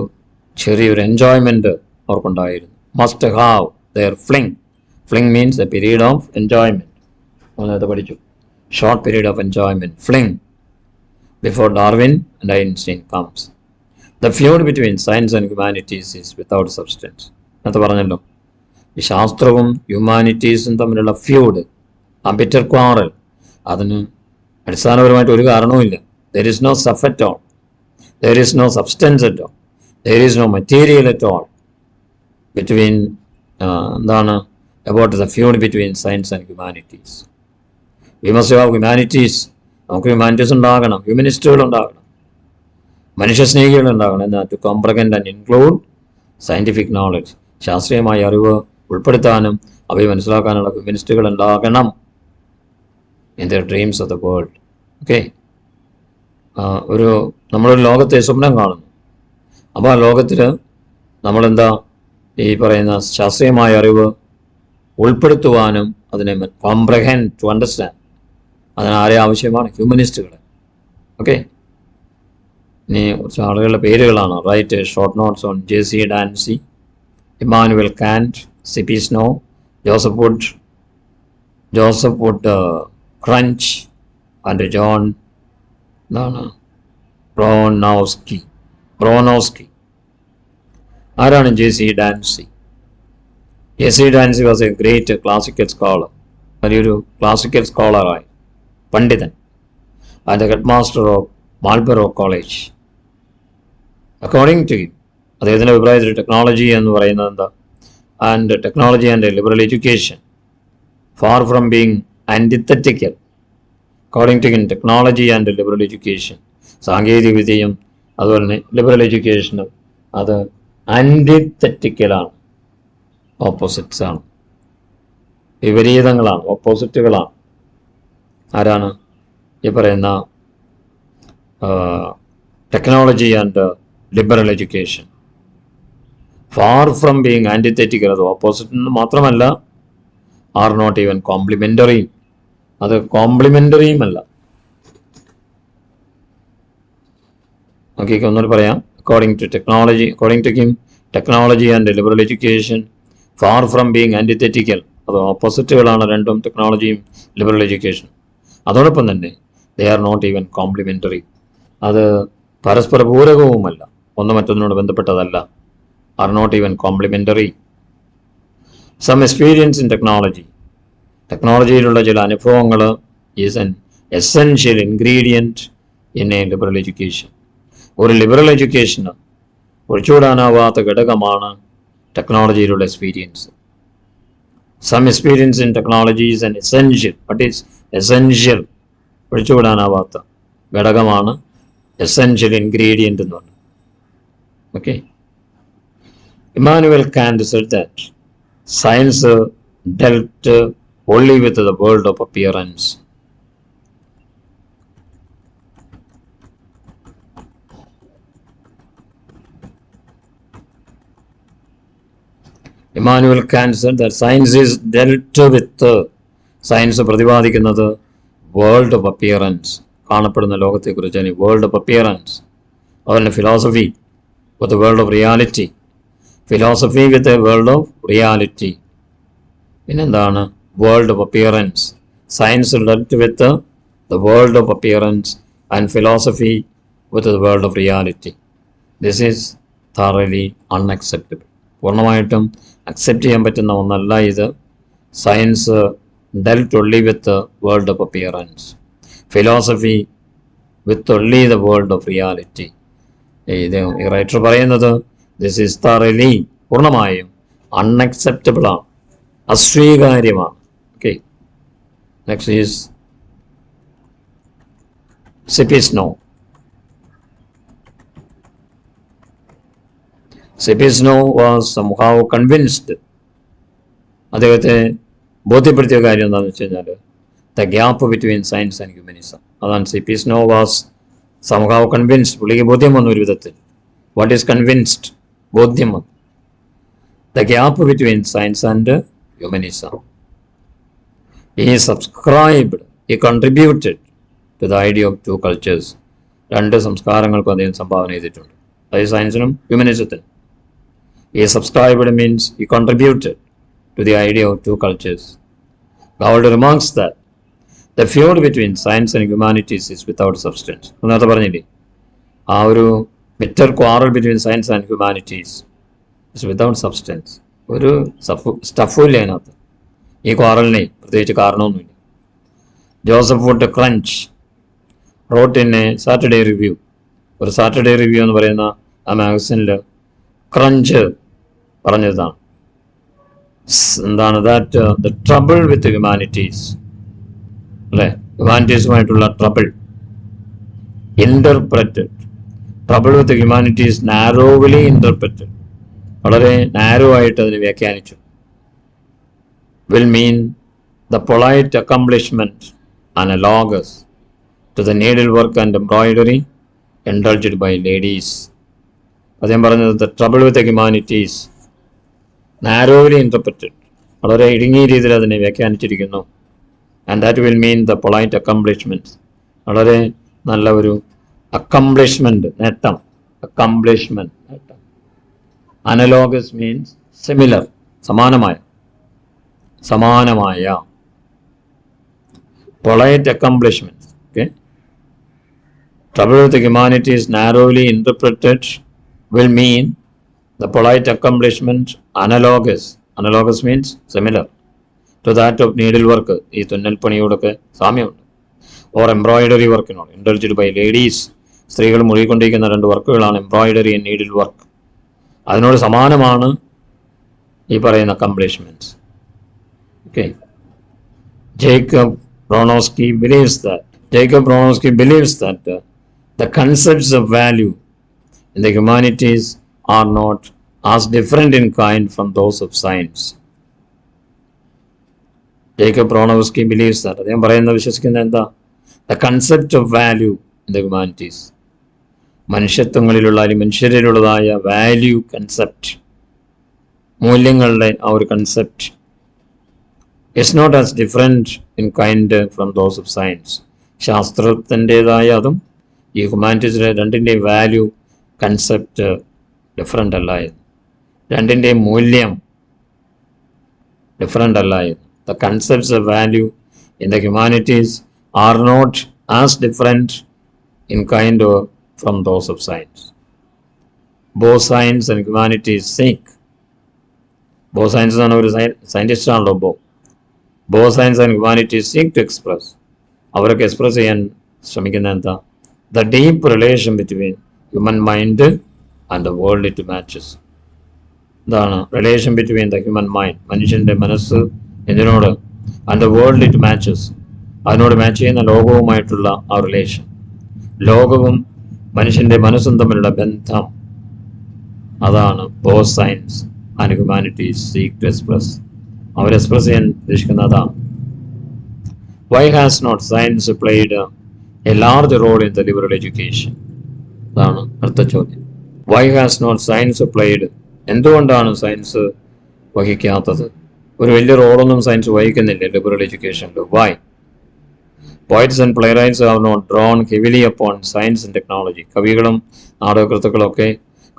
ചെറിയൊരു എൻജോയ്മെൻറ്റ് അവർക്കുണ്ടായിരുന്നു. Must have their fling. Fling means a period of enjoyment. നേരത്തെ പഠിച്ചു. Short period of enjoyment, fling, before Darwin and Einstein comes. The feud between science and humanities is without substance. അത് പറഞ്ഞല്ലോ, ഈ ശാസ്ത്രവും ഹ്യൂമാനിറ്റീസും തമ്മിലുള്ള ഫ്യൂഡ്, ആ ബിറ്റർ ക്വാറൽ, അതിന് അടിസ്ഥാനപരമായിട്ട് ഒരു കാരണവുമില്ല. There is no stuff at all. There is no substance at all. There is no material at all between എന്താണ് about the feud between science and humanities. We must have humanities. നമുക്ക് humanities ഉണ്ടാകണം, ഹ്യൂമനിസ്റ്റുകൾ ഉണ്ടാകണം, മനുഷ്യസ്നേഹികൾ ഉണ്ടാകണം. എന്നാൽ to comprehend and include scientific knowledge, ശാസ്ത്രീയമായ അറിവ് ഉൾപ്പെടുത്താനും അവയെ മനസ്സിലാക്കാനുള്ള ഹ്യൂമനിസ്റ്റുകൾ ഉണ്ടാകണം in their dreams of the world. Okay. നമ്മളൊരു ലോകത്തെ സ്വപ്നം കാണുന്നു. അപ്പോൾ ആ ലോകത്തിൽ നമ്മളെന്താ ഈ പറയുന്ന ശാസ്ത്രീയമായ അറിവ് ഉൾപ്പെടുത്തുവാനും അതിനെ കോംപ്രഹെൻഡ് ടു അണ്ടർസ്റ്റാൻഡ് അതിനാരെ ആവശ്യമാണ്? ഹ്യൂമനിസ്റ്റുകളെ. ഓക്കെ, ഇനി കുറച്ച് ആളുകളുടെ പേരുകളാണ്. Write short notes on J C. Dancy, Immanuel Kant, C P. Snow, Joseph Wood Krutch and John എന്താണ് ബ്രോനോസ്കി. ആരാണ് J C. Dancy? J C. Dancy was a great classical scholar, വലിയൊരു ക്ലാസിക്കൽ സ്കോളറായി പണ്ഡിതൻ, and the head master of Marlborough college. According to him, അദ്ദേഹത്തിൻ്റെ അഭിപ്രായത്തിൽ technology എന്ന് പറയുന്നത് എന്താ? And technology and liberal education far from being antithetical. According to him, technology and liberal education, സാങ്കേതിക വിദ്യയും അതുപോലെ തന്നെ ലിബറൽ എഡ്യൂക്കേഷനും അത് ആൻറ്റിത്തറ്റിക്കലാണ്, ഓപ്പോസിറ്റ്സ് ആണ്, വിപരീതങ്ങളാണ്, ഓപ്പോസിറ്റുകളാണ്. ആരാണ് ഈ പറയുന്ന technology and liberal education? Far from being antithetical, അത് ഓപ്പോസിറ്റ് മാത്രമല്ല, ആർ നോട്ട് ഈവൻ കോംപ്ലിമെൻ്ററി, അത് കോംപ്ലിമെൻ്ററിയും അല്ല. ഓക്കെ, ഒന്നുകൂടി പറയാം. According to him, technology and liberal education far from being antithetical, അത് ഓപ്പോസിറ്റുകളാണ് രണ്ടും, ടെക്നോളജിയും ലിബറൽ എഡ്യൂക്കേഷനും. അതോടൊപ്പം തന്നെ they are not even complementary, അത് പരസ്പര പൂരകവുമല്ല, ഒന്ന് മറ്റൊന്നിനോട് ബന്ധപ്പെട്ടതല്ല. Are not even complementary. Some experience in technology, ടെക്നോളജിയിലുള്ള ചില അനുഭവങ്ങൾ is an essential ingredient in a liberal education. ഒരു ലിബറൽ എഡ്യൂക്കേഷന് ഒഴിച്ചുകൂടാനാവാത്ത ഘടകമാണ് ടെക്നോളജിയിലുള്ള experience. Some experience in technology is an essential. What is essential? ഒഴിച്ചുകൂടാനാവാത്ത ഘടകമാണ് എസെൻഷ്യൽ ഇൻഗ്രീഡിയൻ്റ് എന്ന് പറഞ്ഞു. Okay, Immanuel Kant said that science dealt only with the world of appearance. ഇമ്മാനുവൽ കാന്റ് said that science is dealt with, science പ്രതിപാദിക്കുന്നത് world of appearance, കാണപ്പെടുന്ന ലോകത്തെക്കുറിച്ചാണ് world of appearance. അതുപോലെ philosophy with world of reality, philosophy with a world of reality. പിന്നെന്താണ് world of appearance? Science dealt with the world of appearance and philosophy with the world of reality. This is thoroughly unacceptable. പൂർണ്ണമായിട്ടും accept ചെയ്യാൻ പറ്റുന്ന ഒന്നല്ല ഇത്. Science dealt only with world of appearance, philosophy with only the world of reality. ഇത് ഈ writer പറയുന്നത് this is thoroughly, പൂർണ്ണമായും unacceptable ആണ്, അസ്വീകാര്യമാണ്. Okay, next is C P. Snow. C P. Snow was somehow convinced. അദ്ദേഹത്തെ ബോധ്യപ്പെടുത്തിയ കാര്യം എന്താണെന്ന് വെച്ച് കഴിഞ്ഞാൽ the gap between science and humanism. അതാണ് C P. Snow was somehow convinced. പുള്ളിക്ക് ബോധ്യം വന്നു ഒരു വിധത്തിൽ. What is convinced? ബോധ്യം വന്നു. The gap between science and humanism. He subscribed, he contributed to the idea of two cultures. രണ്ട് സംസ്കാരങ്ങൾക്കും അദ്ദേഹം സംഭാവന ചെയ്തിട്ടുണ്ട്, അതായത് സയൻസിനും ഹ്യൂമനിസത്തിനും. He subscribed means he contributed to the idea of two cultures. Gowald remarks that the feud between science and humanities is without substance. നേരത്തെ പറഞ്ഞില്ലേ, ആ ഒരു bitter quarrel between science and humanities is without substance. ഒരു സ്റ്റഫും ഇല്ല അതിനകത്ത്. ഈ ക്വാറലിനെ പ്രത്യേകിച്ച് കാരണമൊന്നുമില്ല. Joseph Wood Krutch wrote in a Saturday Review, ഒരു സാറ്റർഡേ റിവ്യൂ എന്ന് പറയുന്ന ആ മാഗസിനിൽ ക്രഞ്ച് പറഞ്ഞതാണ്. എന്താണ് that the trouble with humanities, അല്ലേ, ഹ്യൂമാനിറ്റീസുമായിട്ടുള്ള trouble interpreted, trouble with humanities narrowly interpreted, വളരെ നാരോ ആയിട്ട് അതിനെ വ്യാഖ്യാനിച്ചു. will mean the polite accomplishment analogous to the needlework and embroidery indulged by ladies. അദ്ദേഹം പറഞ്ഞത് the trouble with humanities narrowly interpreted, വളരെ ഇടുങ്ങിയ രീതിയിൽ അതിനെ വ്യാഖ്യാനിച്ചിരിക്കുന്നു. And that will mean the polite accomplishments, വളരെ നല്ല ഒരു അക്കംപ്ലിഷ്മെൻറ്റ്, നേട്ടം, അക്കംപ്ലിഷ്മെൻറ്റ്, നേട്ടം. അനലോഗസ് മീൻസ് സിമിലർ, സമാനമായ, സമാനമായ. Polite accomplishments, okay. Trouble with the humanities narrowly interpreted will mean the polite accomplishment analogous. Analogous means similar to that of needlework. ഈ തുന്നൽ പണിയോടൊക്കെ സാമ്യമുണ്ട്. ഓർ എംബ്രോയിഡറി വർക്കിനോട്, ഇൻഡൾജ്ഡ് ബൈ ലേഡീസ്, സ്ത്രീകൾ മുഴുകിക്കൊണ്ടിരിക്കുന്ന രണ്ട് വർക്കുകളാണ് embroidery and needle work. അതിനോട് സമാനമാണ് ഈ പറയുന്ന accomplishments. Okay. Jacob Bronowski believes that the concepts of value in the humanities are not as different in kind from those of science. Jacob Bronowski believes that, അദ്ദേഹം പറയുന്നത്, വിശ്വസിക്കുന്നത് എന്താ? The concept of value in the humanities, മനുഷ്യത്വങ്ങളിലുള്ള അല്ലെങ്കിൽ മനുഷ്യരിലുള്ളതായ value concept, മൂല്യങ്ങളുടെ ആ ഒരു concept is not as different in kind from those of science. ശാസ്ത്രത്തിൻ്റെതായ അതും ഈ ഹ്യൂമാനിറ്റീസിലെ രണ്ടിൻ്റെയും വാല്യൂ കൺസെപ്റ്റ് ഡിഫറൻ്റ് അല്ലായിരുന്നു, രണ്ടിൻ്റെയും മൂല്യം ഡിഫറൻ്റ് അല്ലായിരുന്നു. The concepts of value in the humanities are not as different in kind from those of science. Both science and humanities seek, both science എന്ന് പറഞ്ഞ ഒരു സയൻറ്റിസ്റ്റ് ആണല്ലോ both science and humanities seek to express, അവരൊക്കെ express ചെയ്യാൻ ശ്രമിക്കുന്നത് എന്താ? The deep relation between human mind and the world it matches. ഇതാണ് relation between the human mind, മനുഷ്യൻ്റെ മനസ്സ് ഇതിനോട്, and the world it matches, അതിനോട് മാച്ച് ചെയ്യുന്ന ലോകവുമായിട്ടുള്ള ആ റിലേഷൻ. ലോകവും മനുഷ്യൻ്റെ മനസ്സും തമ്മിലുള്ള ബന്ധം, അതാണ് both science and humanities seek to express. അവർ എക്സ്പ്രസ് ചെയ്യാൻ ഉദ്ദേശിക്കുന്നത് അതാണ്. Why has not science played a large role in the liberal education? അതാണ് അടുത്ത ചോദ്യം. Why has not science played, എന്തുകൊണ്ടാണ് സയൻസ് വഹിക്കാത്തത്? ഒരു വലിയ റോളൊന്നും സയൻസ് വഹിക്കുന്നില്ല ലിബറൽ എഡ്യൂക്കേഷനിൽ. Why? Poets and playwrights have not drawn heavily upon science and technology. കവികളും നാടകകൃത്തുക്കളൊക്കെ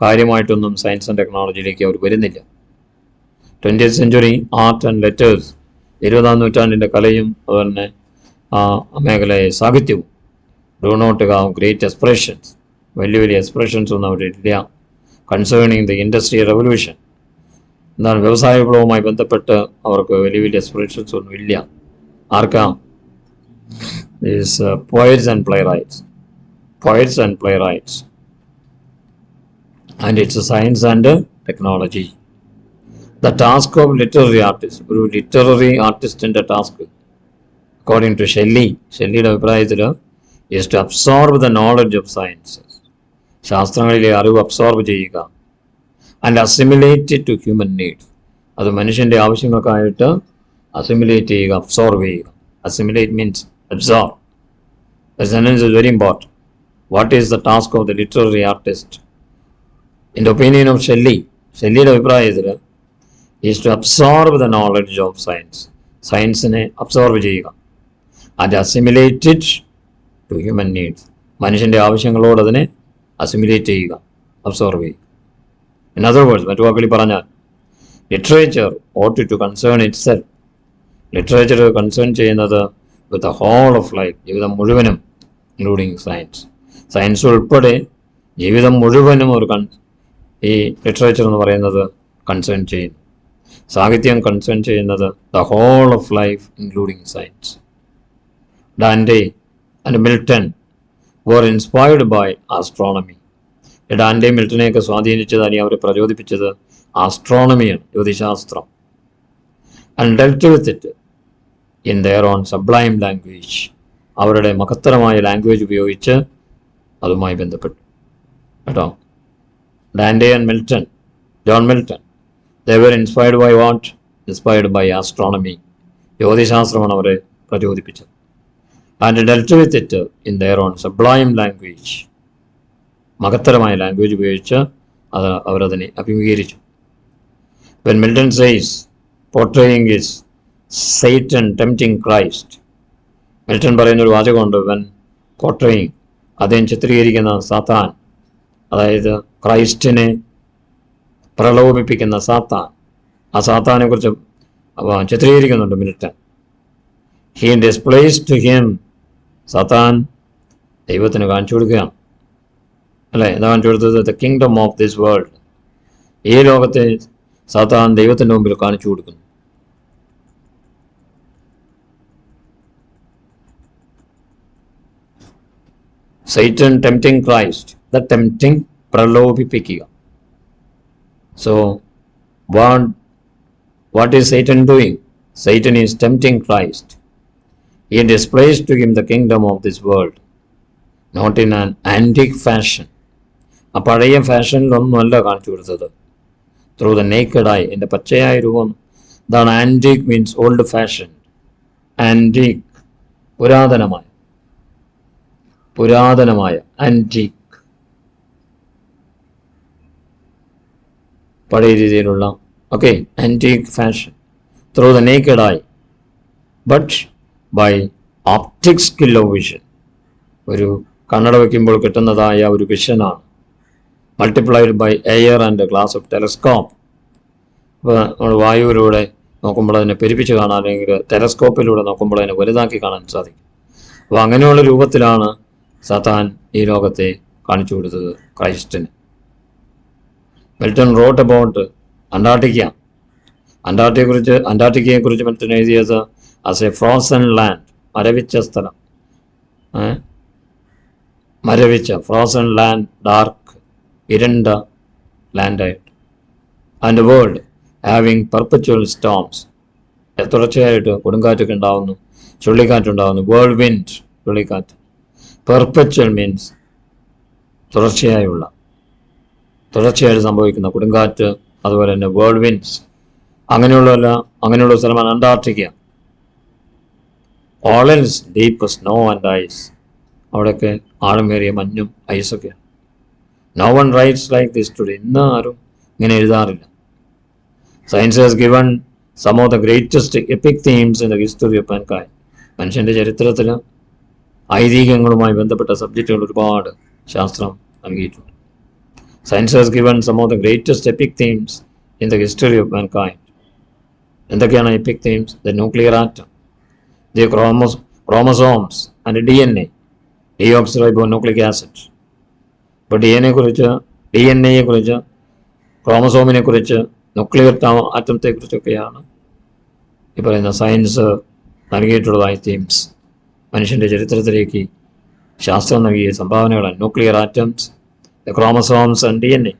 കാര്യമായിട്ടൊന്നും സയൻസ് ആൻഡ് ടെക്നോളജിയിലേക്ക് അവർ വരുന്നില്ല. 20th century art and letters, 20ാം നൂറ്റാണ്ടിൻ്റെ കലയും അതുതന്നെ ആ മേഖലയെ സാഹിത്യവും do not have great expressions, വലിയ വലിയ എക്സ്പ്രഷൻസ് ഒന്നും അവരില്ല. കൺസേണിങ് ദ ഇൻഡസ്ട്രിയൽ റെവല്യൂഷൻ, എന്താണ് വ്യവസായ വിപ്ലവവുമായി ബന്ധപ്പെട്ട് അവർക്ക് വലിയ വലിയ എക്സ്പ്രഷൻസ് ഒന്നും ഇല്ല. ആർക്കാ? Poets and play rights and it's science and technology. The task of literary artist, ഒരു ലിറ്റററി ആർട്ടിസ്റ്റിൻ്റെ ടാസ്ക് അക്കോർഡിംഗ് ടു ഷെല്ലിയുടെ അഭിപ്രായത്തിൽ is to absorb the knowledge of sciences, ശാസ്ത്രങ്ങളിലെ അറിവ് അബ്സോർബ് ചെയ്യുക, and assimilate it to human needs, അത് മനുഷ്യൻ്റെ ആവശ്യങ്ങൾക്കായിട്ട് assimilate ചെയ്യുക, absorb ചെയ്യുക. Assimilate means absorb. The sentence is very important. What is the task of the literary artist? In the opinion of ഷെല്ലിയുടെ അഭിപ്രായത്തിൽ is to absorb the knowledge of science, സയൻസിനെ absorb ചെയ്യുക, and assimilate it to human needs, മനുഷ്യൻ്റെ ആവശ്യങ്ങളോട് അതിനെ assimilate ചെയ്യുക, absorb ചെയ്യുക. In other words, മറ്റു വാക്കുകളിൽ പറഞ്ഞാൽ, literature ought to concern itself, literature concern ചെയ്യുന്നത് with the whole of life, ജീവിതം മുഴുവനും, ഇൻക്ലൂഡിങ് സയൻസ്, സയൻസ് ഉൾപ്പെടെ ജീവിതം മുഴുവനും ഒരു ഈ ലിറ്ററേച്ചർ എന്ന് പറയുന്നത് കൺസേൺ ചെയ്യുന്നു. സാഹിത്യം കൺസേൺ ചെയ്യുന്നത് the whole of life including science. Dante and Milton were inspired by astronomy. Dante മിൽട്ടനെയൊക്കെ സ്വാധീനിച്ചത്, അല്ലെങ്കിൽ അവരെ പ്രചോദിപ്പിച്ചത് ആസ്ട്രോണമിയാണ്, ജ്യോതിശാസ്ത്രം. And dealt with it in their own sublime language, അവരുടെ മഹത്തരമായ ലാംഗ്വേജ് ഉപയോഗിച്ച് അതുമായി ബന്ധപ്പെട്ടു. കേട്ടോ, Dante and Milton, John Milton, they were inspired by what? Inspired by astronomy. ജ്യോതിശാസ്ത്രമാണ് അവരെ പ്രചോദിപ്പിച്ചത്. And dealt with it in their own sublime language, മഹത്തരമായ ലാംഗ്വേജ് ഉപയോഗിച്ച് അവരതിനെ അഭിമുഖീകരിച്ചു. When Milton says portraying is Satan tempting Christ, Milton പറയുന്നൊരു വാചകമുണ്ട്, when portraying, അദ്ദേഹം ചിത്രീകരിക്കുന്ന സാത്താൻ, അതായത് ക്രൈസ്റ്റിനെ പ്രലോഭിപ്പിക്കുന്ന സാത്താൻ, ആ സാത്താനെ കുറിച്ച് ചിത്രീകരിക്കുന്നുണ്ട് Milton. He displays to him, സാത്താൻ ദൈവത്തിന് കാണിച്ചു കൊടുക്കുകയാണ്, അല്ലേ? എന്താ കാണിച്ചു കൊടുത്തത്? The kingdom of this world, ഈ ലോകത്തെ സാത്താൻ ദൈവത്തിൻ്റെ മുമ്പിൽ കാണിച്ചു കൊടുക്കുന്നു. Satan tempting Christ, the tempting, പ്രലോഭിപ്പിക്കുക. So what is Satan doing? Satan is tempting Christ. He displays to him the kingdom of this world, not in an antique fashion. ആ പഴയ ഫാഷനിലൊന്നുമല്ല കാണിച്ചു കൊടുത്തത്. ത്രൂ ദ നേക്കഡ് ഐ, എൻ്റെ പച്ചയായ രൂപം. ഇതാണ് antique, means old fashion. Antique, പുരാതനമായ antique, പഴയ രീതിയിലുള്ള, okay, antique fashion. Through the naked eye, but by optic skill of vision, ഒരു കണ്ണട വയ്ക്കുമ്പോൾ കിട്ടുന്നതായ ഒരു വിഷനാണ്. Multiplied by air and glass of telescope. അപ്പോൾ നമ്മൾ വായുവിലൂടെ നോക്കുമ്പോൾ അതിനെ പെരുപ്പിച്ച് കാണാൻ, അല്ലെങ്കിൽ ടെലസ്കോപ്പിലൂടെ നോക്കുമ്പോൾ അതിനെ വലുതാക്കി കാണാൻ സാധിക്കും. അപ്പോൾ അങ്ങനെയുള്ള രൂപത്തിലാണ് സാത്താൻ ഈ ലോകത്തെ കാണിച്ചു കൊടുത്തത് ക്രൈസ്റ്റിന്. മിൽട്ടൺ റോട്ട് അബൌട്ട് അന്റാർട്ടിക്കയെക്കുറിച്ച് മിൽട്ടൺ എഴുതിയത് ആസ് എ ഫ്രോസൺ ലാൻഡ്, മരവിച്ച സ്ഥലം, ഫ്രോസൺ ലാൻഡ്, ഡാർക്ക്, ഇരുണ്ട ലാൻഡായിട്ട്. And world having perpetual storms, തുടർച്ചയായിട്ട് കൊടുങ്കാറ്റൊക്കെ ഉണ്ടാകുന്നു, ചുഴലിക്കാറ്റുണ്ടാകുന്നു. വേൾഡ് വിൻഡ്, ചുഴലിക്കാറ്റ്. പെർപ്പച്വൽ മീൻസ് തുടർച്ചയായിട്ട് സംഭവിക്കുന്ന കൊടുങ്കാറ്റ്, അതുപോലെ തന്നെ വേൾഡ് വിൻഡ്സ്, അങ്ങനെയുള്ള സ്ഥലമാണ് അന്റാർട്ടിക്ക. All else deep snow and ice, അവിടെയൊക്കെ ആഴമേറിയ മഞ്ഞും ഐസൊക്കെയാണ്. No one writes like this today, ഇന്ന് ആരും ഇങ്ങനെ എഴുതാറില്ല. Science has given some of the greatest epic themes in the history of mankind. മനുഷ്യൻ്റെ ചരിത്രത്തിൽ ഐതിഹ്യങ്ങളുമായി ബന്ധപ്പെട്ട സബ്ജക്റ്റുകൾ ഒരുപാട് ശാസ്ത്രം നൽകിയിട്ടുണ്ട്. Science has given some of the greatest epic themes in the history of mankind. എന്തൊക്കെയാണ് epic themes? The nuclear atom, the chromosomes and DNA, deoxyribonucleic acid. ഇപ്പോൾ ഡി എൻ എയെ കുറിച്ച്, ക്രോമസോമിനെ കുറിച്ച്, ന്യൂക്ലിയർ ആറ്റത്തെക്കുറിച്ചൊക്കെയാണ് ഈ പറയുന്ന സയൻസ് നൽകിയിട്ടുള്ളതായ തീംസ്. മനുഷ്യൻ്റെ ചരിത്രത്തിലേക്ക് ശാസ്ത്രം നൽകിയ സംഭാവനകളാണ് nuclear atoms, chromosomes and DNA.